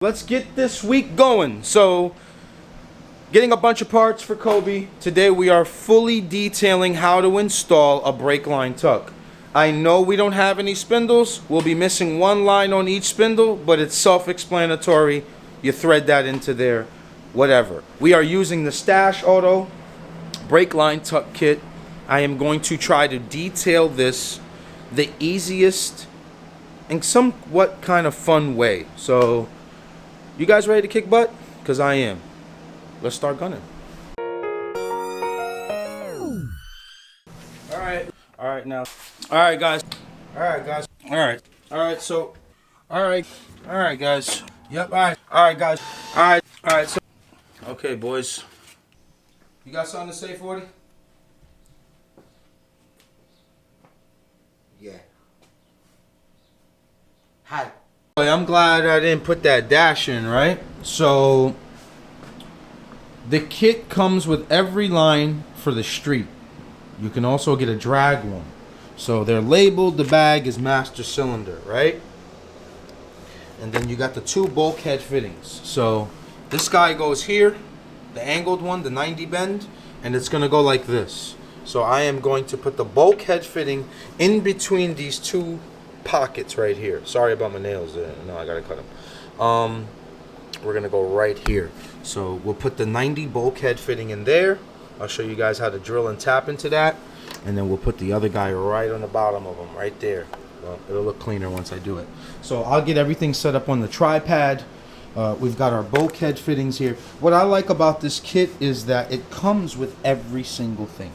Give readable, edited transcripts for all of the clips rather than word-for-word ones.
Let's get this week going. So, getting a bunch of parts for Kobe. Today we are fully detailing how to install a brake line tuck. I know we don't have any spindles. We'll be missing one line on each spindle, but it's self-explanatory. You thread that into there, whatever. We are using the Stash Auto brake line tuck kit. I am going to try to detail this the easiest and somewhat kind of fun way. So, you guys ready to kick butt? Because I am. Let's start gunning. Alright now. Alright guys. Alright so Alright guys. Yep, alright guys. Alright, so okay boys. You got something to say, 40? Yeah. Hi. I'm glad I didn't put that dash in, right? So the kit comes with every line for the street. You can also get a drag one. So they're labeled, the bag is master cylinder, right? And then you got the two bulkhead fittings. So this guy goes here, the angled one, the 90 bend, and it's gonna go like this. So I am going to put the bulkhead fitting in between these two pockets right here. Sorry about my nails there. No, I gotta cut them. We're gonna go right here. So we'll put the 90 bulkhead fitting in there. I'll show you guys how to drill and tap into that, and then we'll put the other guy right on the bottom of them, right there. Well, it'll look cleaner once I do it. So I'll get everything set up on the tripod. We've got our bulkhead fittings here. What I like about this kit is that it comes with every single thing.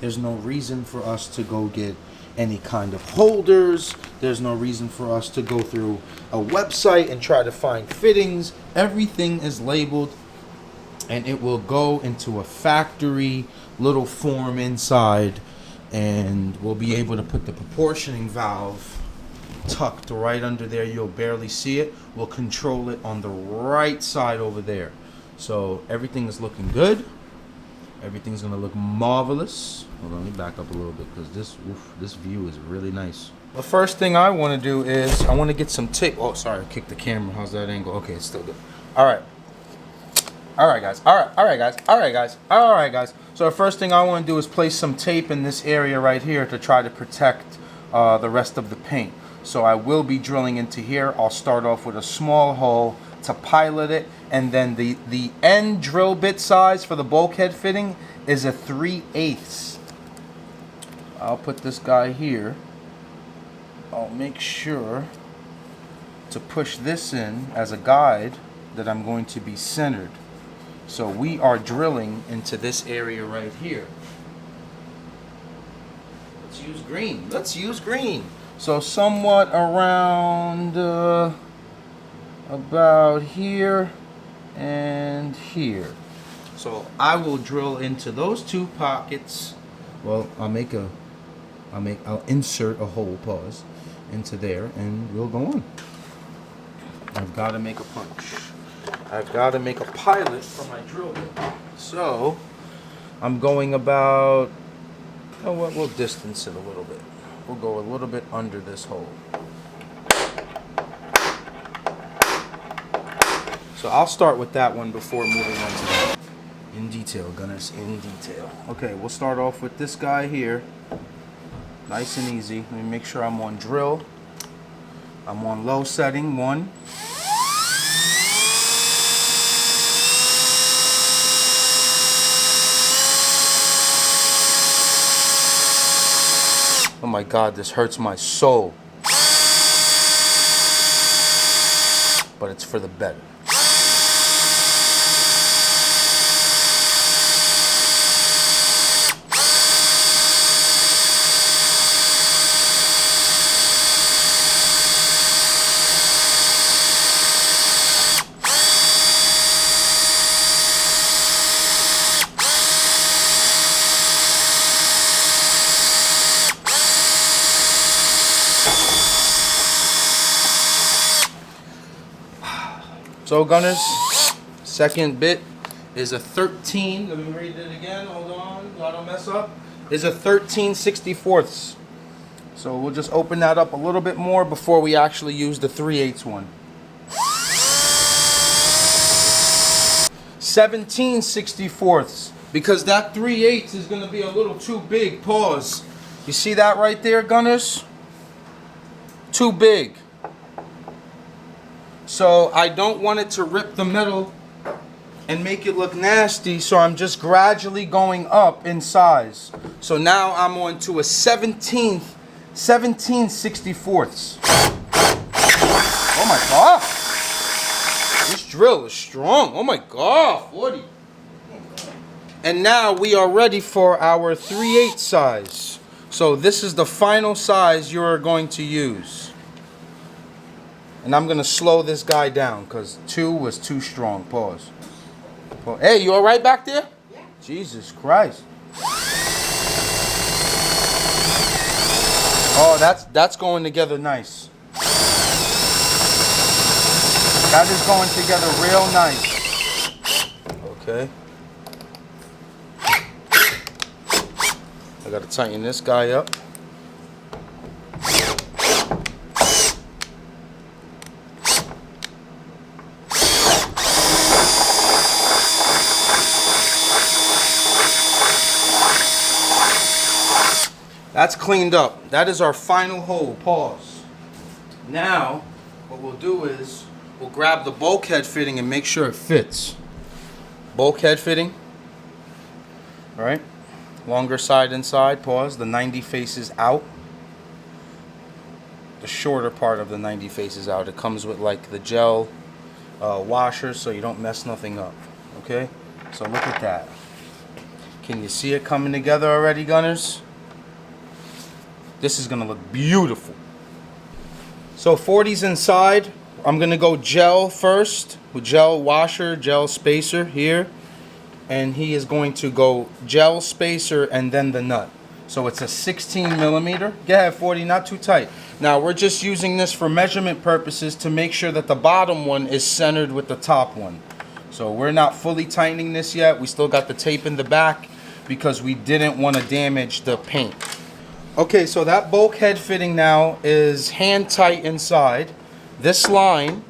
There's no reason for us to go get any kind of holders. There's no reason for us to go through a website and try to find fittings. Everything is labeled, and it will go into a factory little form inside, and we'll be able to put the proportioning valve tucked right under there. You'll barely see it. We'll control it on the right side over there. So everything is looking good. Everything's gonna look marvelous. Hold on, let me back up a little bit because this view is really nice. The first thing I want to do is I want to get some tape. Oh, sorry, I kicked the camera. How's that angle? Okay, it's still good. All right guys. All right guys. So the first thing I want to do is place some tape in this area right here to try to protect the rest of the paint. So I will be drilling into here. I'll start off with a small hole to pilot it, and then the end drill bit size for the bulkhead fitting is a 3/8. I'll put this guy here. I'll make sure to push this in as a guide that I'm going to be centered. So we are drilling into this area right here. Let's use green. So somewhat around about here and here. So I will drill into those two pockets. Well, I'll insert a hole, pause, into there, and we'll go on. I've got to make a punch. I've got to make a pilot for my drill bit. So I'm going about, you know what, we'll distance it a little bit. We'll go a little bit under this hole. So I'll start with that one before moving on to that. In detail, gunners, in detail. Okay, we'll start off with this guy here. Nice and easy. Let me make sure I'm on drill. I'm on low setting, 1. Oh my God, this hurts my soul. But it's for the better. So gunners, second bit is a 13. Let me read it again. Hold on, so I don't mess up. Is a 13/64. So we'll just open that up a little bit more before we actually use the 3/8 one. 17/64 because that 3/8 is going to be a little too big. Pause. You see that right there, gunners? Too big. So I don't want it to rip the metal and make it look nasty, so I'm just gradually going up in size. So now I'm on to a 17/64. Oh my God. This drill is strong. Oh my God, 40. And now we are ready for our 3/8 size. So this is the final size you're going to use. And I'm going to slow this guy down because 2 was too strong. Pause. Hey, you all right back there? Yeah. Jesus Christ. Oh, that's going together nice. That is going together real nice. Okay. I got to tighten this guy up. That's cleaned up. That is our final hole. Pause. Now, what we'll do is we'll grab the bulkhead fitting and make sure it fits. Bulkhead fitting. All right. Longer side inside. Pause. The 90 faces out. The shorter part of the 90 faces out. It comes with like the gel washers so you don't mess nothing up. Okay. So look at that. Can you see it coming together already, gunners? This is gonna look beautiful. So 40's inside. I'm gonna go gel first with gel washer, gel spacer here. And he is going to go gel spacer and then the nut. So it's a 16mm. Go ahead, 40, not too tight. Now we're just using this for measurement purposes to make sure that the bottom one is centered with the top one. So we're not fully tightening this yet. We still got the tape in the back because we didn't want to damage the paint. Okay, so that bulkhead fitting now is hand tight inside. This line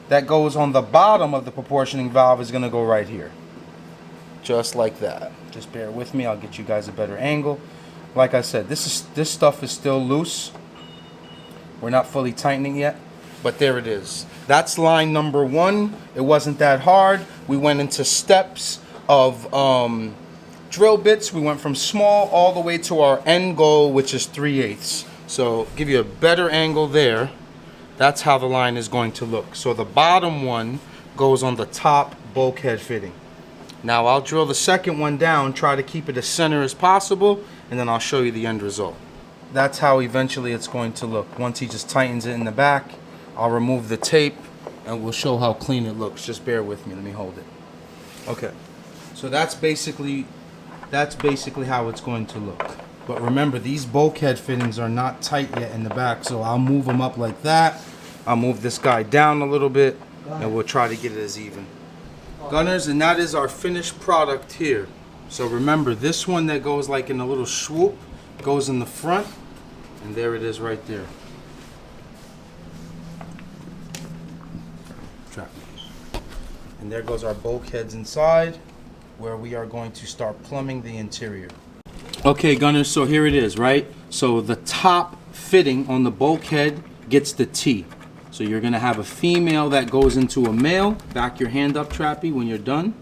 that goes on the bottom of the proportioning valve is going to go right here. Just like that. Just bear with me. I'll get you guys a better angle. Like I said, this stuff is still loose. We're not fully tightening yet, but there it is. That's line number 1. It wasn't that hard. We went into steps of drill bits. We went from small all the way to our end goal, which is 3/8. So give you a better angle there. That's how the line is going to look. So the bottom one goes on the top bulkhead fitting. Now I'll drill the second one down, try to keep it as center as possible, and then I'll show you the end result. That's how eventually it's going to look. Once he just tightens it in the back, I'll remove the tape and we'll show how clean it looks. Just bear with me. Let me hold it. Okay. So that's basically how it's going to look. But remember, these bulkhead fittings are not tight yet in the back, so I'll move them up like that. I'll move this guy down a little bit, and we'll try to get it as even. Gunners, and that is our finished product here. So remember, this one that goes like in a little swoop goes in the front, and there it is right there. And there goes our bulkheads inside, where we are going to start plumbing the interior. Okay, gunners, so here it is, right? So the top fitting on the bulkhead gets the T. So you're gonna have a female that goes into a male. Back your hand up, Trappy, when you're done.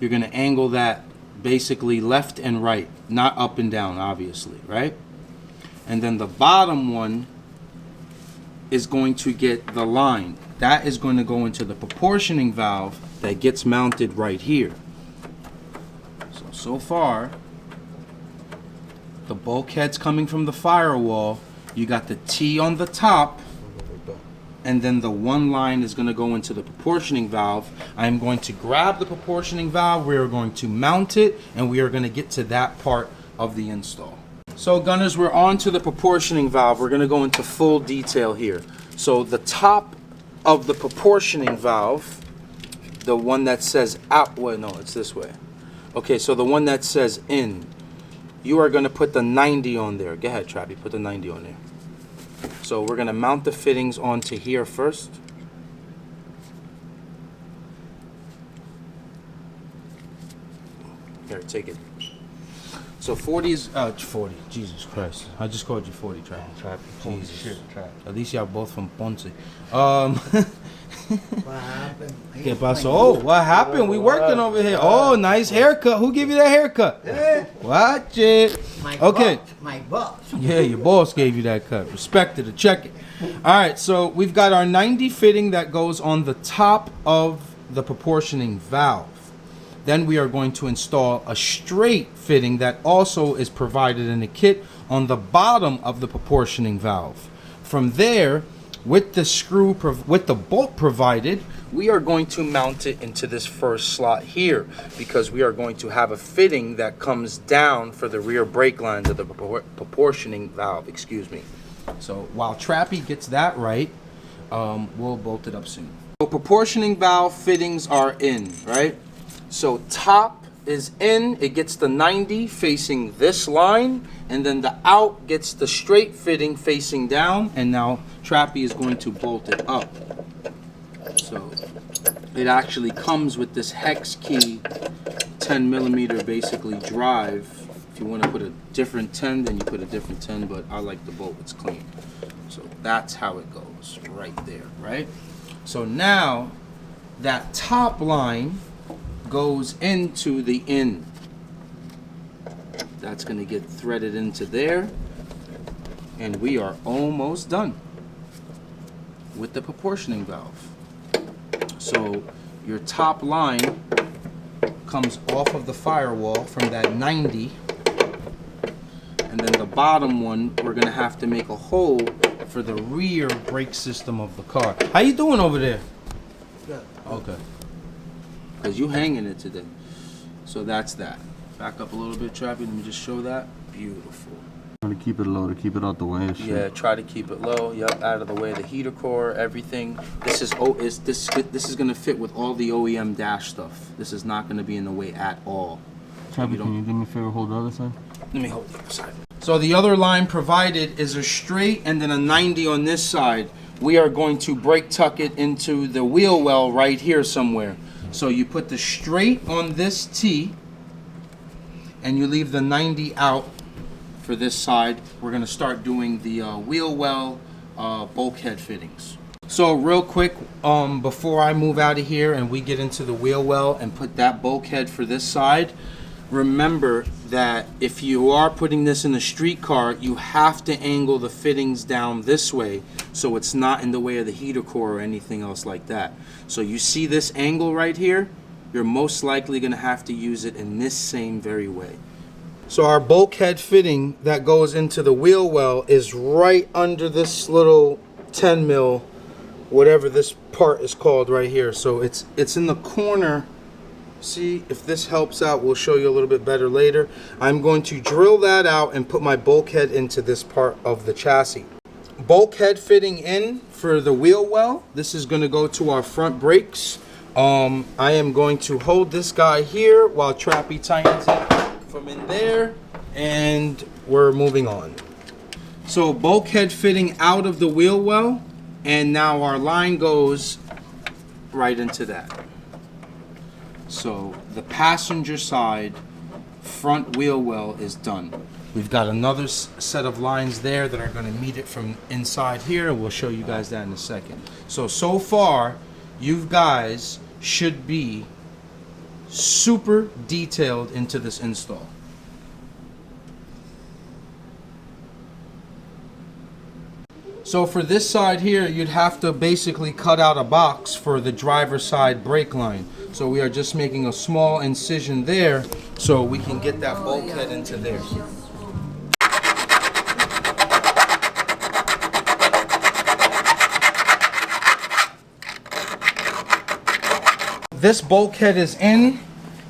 You're gonna angle that basically left and right, not up and down, obviously, right? And then the bottom one is going to get the line. That is going to go into the proportioning valve that gets mounted right here. So far, the bulkhead's coming from the firewall. You got the T on the top, and then the one line is going to go into the proportioning valve. I'm going to grab the proportioning valve, we are going to mount it, and we are going to get to that part of the install. So gunners, we're on to the proportioning valve. We're going to go into full detail here. So the top of the proportioning valve, the one that says out, well, no, it's this way. Okay, so the one that says in, you are going to put the 90 on there. Go ahead, Trappy, put the 90 on there. So we're going to mount the fittings onto here first. Here, take it. So 40 is 40. Jesus Christ! I just called you 40, Trappy. Jesus. Shit, At least y'all both from Ponce. What happened? ¿Qué pasó? Oh, what happened? We working over here. Oh, nice haircut. Who gave you that haircut? Watch it. My boss. Yeah, your boss gave you that cut. Respect it or check it. All right, so we've got our 90 fitting that goes on the top of the proportioning valve. Then we are going to install a straight fitting that also is provided in the kit on the bottom of the proportioning valve. From there, with the bolt provided, we are going to mount it into this first slot here because we are going to have a fitting that comes down for the rear brake lines of the proportioning valve, excuse me. So while Trappy gets that right, we'll bolt it up soon. So proportioning valve fittings are in, right? So top is in, it gets the 90 facing this line, and then the out gets the straight fitting facing down, and now Trappy is going to bolt it up. So it actually comes with this hex key 10 millimeter basically drive. If you want to put a different 10, then you put a different 10, but I like the bolt, it's clean. So that's how it goes right there, right? So now that top line goes into the in. That's going to get threaded into there, and we are almost done with the proportioning valve. So your top line comes off of the firewall from that 90, and then the bottom one we're going to have to make a hole for the rear brake system of the car. How you doing over there? Good. Okay. Because you hanging it today. So that's that. Back up a little bit, Trappy. Let me just show that. Beautiful. Try to keep it low, to keep it out the way and shit. Yeah, try to keep it low. Yep, out of the way of the heater core, everything. This is gonna fit with all the OEM dash stuff. This is not gonna be in the way at all. Trappy, can you do me a favor, hold the other side? Let me hold the other side. So the other line provided is a straight and then a 90 on this side. We are going to brake tuck it into the wheel well right here somewhere. So you put the straight on this T and you leave the 90 out for this side. We're going to start doing the wheel well bulkhead fittings. So real quick, before I move out of here and we get into the wheel well and put that bulkhead for this side, remember that if you are putting this in a street car, you have to angle the fittings down this way so it's not in the way of the heater core or anything else like that. So you see this angle right here, you're most likely going to have to use it in this same very way. So our bulkhead fitting that goes into the wheel well is right under this little 10 mil, whatever this part is called right here. So it's in the corner. See if this helps out. We'll show you a little bit better later. I'm going to drill that out and put my bulkhead into this part of the chassis. Bulkhead fitting in for the wheel well. This is going to go to our front brakes. I am going to hold this guy here while Trappy tightens it from in there, and we're moving on. So bulkhead fitting out of the wheel well, and now our line goes right into that. So the passenger side front wheel well is done. We've got another set of lines there that are going to meet it from inside here. We'll show you guys that in a second. So far, you guys should be super detailed into this install. So for this side here, you'd have to basically cut out a box for the driver's side brake line. So we are just making a small incision there so we can get that bulkhead into there. This bulkhead is in.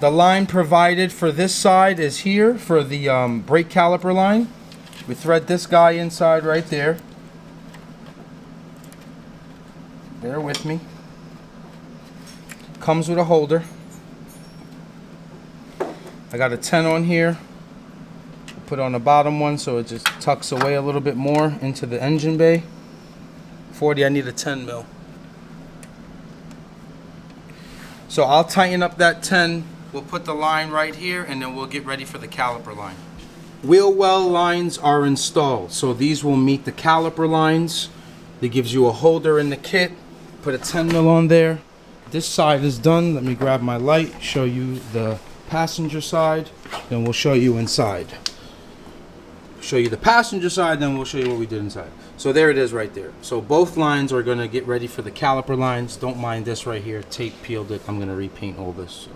The line provided for this side is here for the brake caliper line. We thread this guy inside right there. Bear with me. Comes with a holder. I got a 10 on here. Put on the bottom one so it just tucks away a little bit more into the engine bay. 40, I need a 10 mil. So I'll tighten up that 10 we'll put the line right here, and then we'll get ready for the caliper line. Wheel well lines are installed, so these will meet the caliper lines. It gives you a holder in the kit. Put a 10 mil on there. This side is done. Let me grab my light, show you the passenger side, then we'll show you inside. Show you the passenger side, then we'll show you what we did inside. So there it is right there. So both lines are gonna get ready for the caliper lines. Don't mind this right here, tape peeled it. I'm gonna repaint all this. So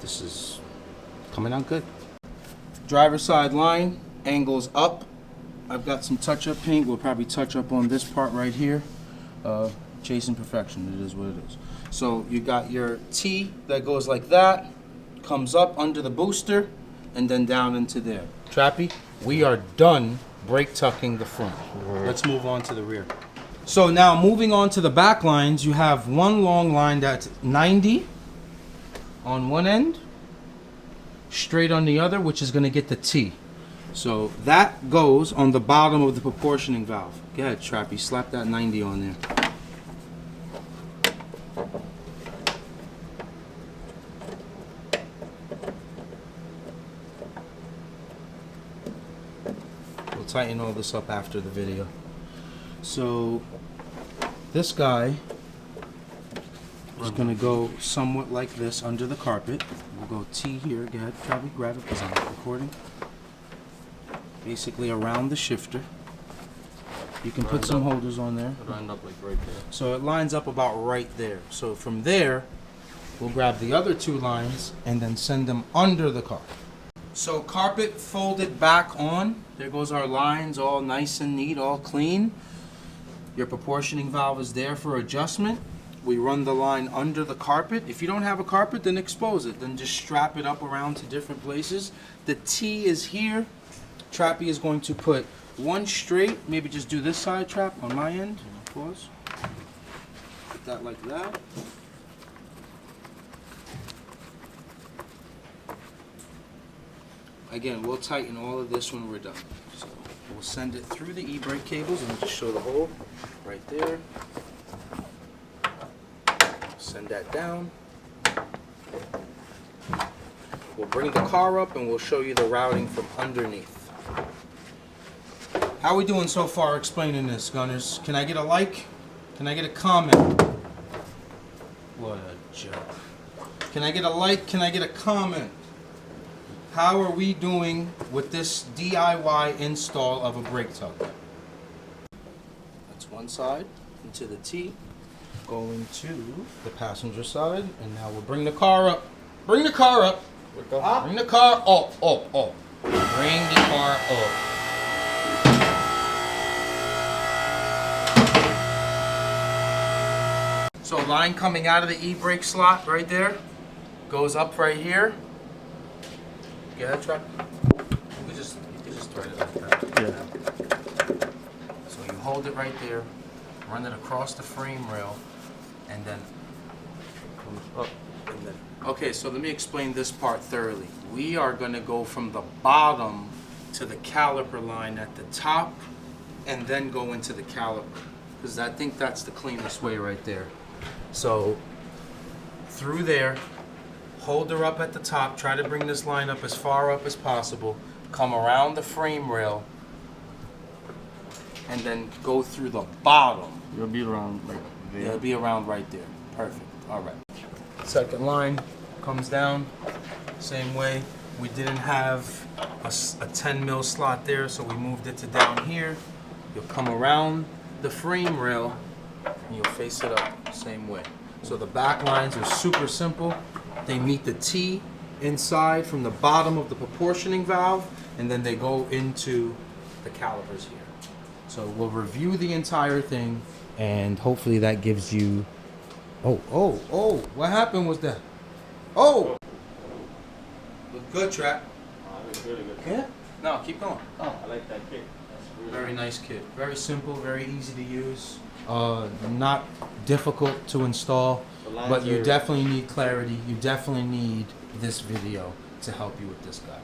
this is coming out good. Driver side line, angles up. I've got some touch-up paint. We'll probably touch up on this part right here. Chasing perfection, it is what it is. So you got your T that goes like that, comes up under the booster, and then down into there. Trappy, we are done brake tucking the front. Let's move on to the rear. So now moving on to the back lines, you have one long line that's 90 on one end, straight on the other, which is gonna get the T. So that goes on the bottom of the proportioning valve. Go ahead, Trappy, slap that 90 on there. We'll tighten all this up after the video. So this guy is gonna go somewhat like this under the carpet. We'll go T here. Go ahead, Trappy, grab it because I'm recording. Basically around the shifter. You can put some holders on there. It'll end up like right there. So it lines up about right there. So from there, we'll grab the other two lines and then send them under the car. So carpet folded back on. There goes our lines, all nice and neat, all clean. Your proportioning valve is there for adjustment. We run the line under the carpet. If you don't have a carpet, then expose it. Then just strap it up around to different places. The T is here. Trappy is going to put one straight, maybe just do this side trap on my end. Pause. Put that like that. Again, we'll tighten all of this when we're done. So we'll send it through the e-brake cables and just show the hole right there. Send that down. We'll bring the car up and we'll show you the routing from underneath. How are we doing so far explaining this, Gunners? Can I get a like? Can I get a comment? What a joke. Can I get a like? Can I get a comment? How are we doing with this DIY install of a brake tug? That's one side into the T, going to the passenger side, and now we'll bring the car up. Bring the car up. Bring the car up, up, up. Bring the car up. So line coming out of the e-brake slot right there, goes up right here. Get that truck? You can just thread it like that. Yeah. So you hold it right there, run it across the frame rail, and then comes up. And then, okay, so let me explain this part thoroughly. We are going to go from the bottom to the caliper line at the top, and then go into the caliper, because I think that's the cleanest way right there. So through there, hold her up at the top, try to bring this line up as far up as possible, come around the frame rail, and then go through the bottom. You'll be around like there. Yeah, it'll be around right there. Perfect. All right. Second line comes down, same way. We didn't have a 10 mil slot there, so we moved it to down here. You'll come around the frame rail, and you'll face it up, same way. So the back lines are super simple. They meet the T inside from the bottom of the proportioning valve, and then they go into the calipers here. So we'll review the entire thing, and hopefully that gives you... Oh, what happened was that? Oh! Look good, Trap. Oh, that's really good. Yeah? No, keep going. Oh, I like that kit. That's really Very nice kit. Very simple, very easy to use. Not difficult to install, but you definitely need clarity. You definitely need this video to help you with this guy.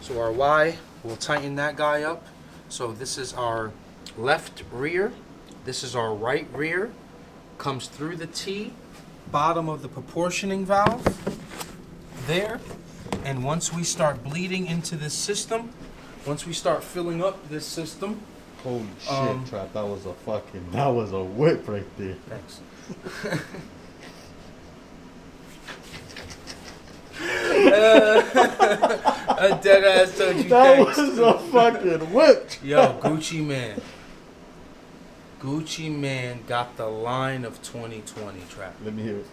So our Y, we'll tighten that guy up. So this is our left rear. This is our right rear. Comes through the T, bottom of the proportioning valve. there. And once we start bleeding into this system, once we start filling up this system, Holy shit, Trap. That was a whip right there. thanks. A dead ass told you That thanks. was a fucking whip. Yo, Gucci Man. Gucci Man got the line of 2020 Trap. Let me hear it.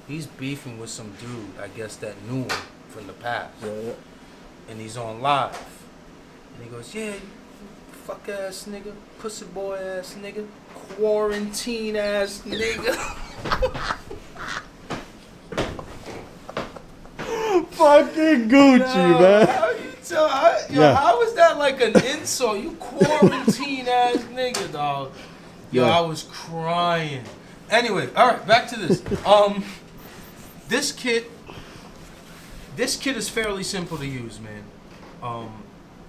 He's beefing with some dude, I guess that knew him from the past. Yeah. And he's on live. And he goes, yeah, you fuck ass nigga, pussy boy ass nigga, quarantine ass nigga. Fucking Gucci, man. How is that like an insult? You quarantine ass nigga, dog. Yo, Yeah. I was crying. Anyway, all right, back to this. This kit is fairly simple to use, man.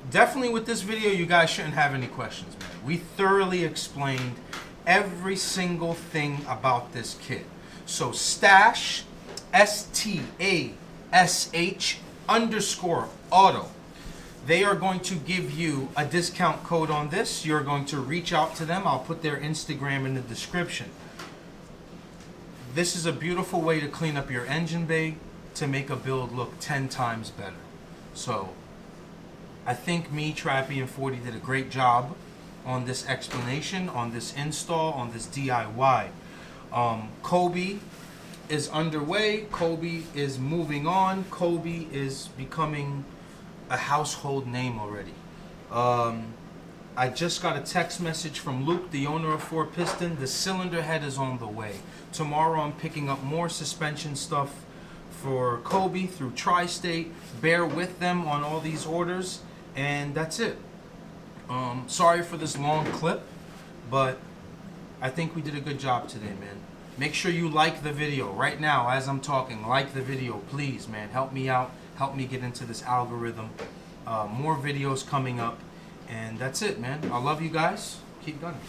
Definitely with this video, you guys shouldn't have any questions, man. We thoroughly explained every single thing about this kit. So Stash, STASH_auto. They are going to give you a discount code on this. You're going to reach out to them. I'll put their Instagram in the description. This is a beautiful way to clean up your engine bay to make a build look 10 times better. So I think me, Trappy, and 40 did a great job on this explanation, on this install, on this DIY. Kobe is underway. Kobe is moving on. Kobe is becoming a household name already. I just got a text message from Luke, the owner of 4 Piston. The cylinder head is on the way. Tomorrow I'm picking up more suspension stuff for Kobe through Tri-State. Bear with them on all these orders, and that's it. Sorry for this long clip, but I think we did a good job today, man. Make sure you like the video right now as I'm talking. Like the video, please, man. Help me out. Help me get into this algorithm. More videos coming up. And that's it, man. I love you guys. Keep gunning.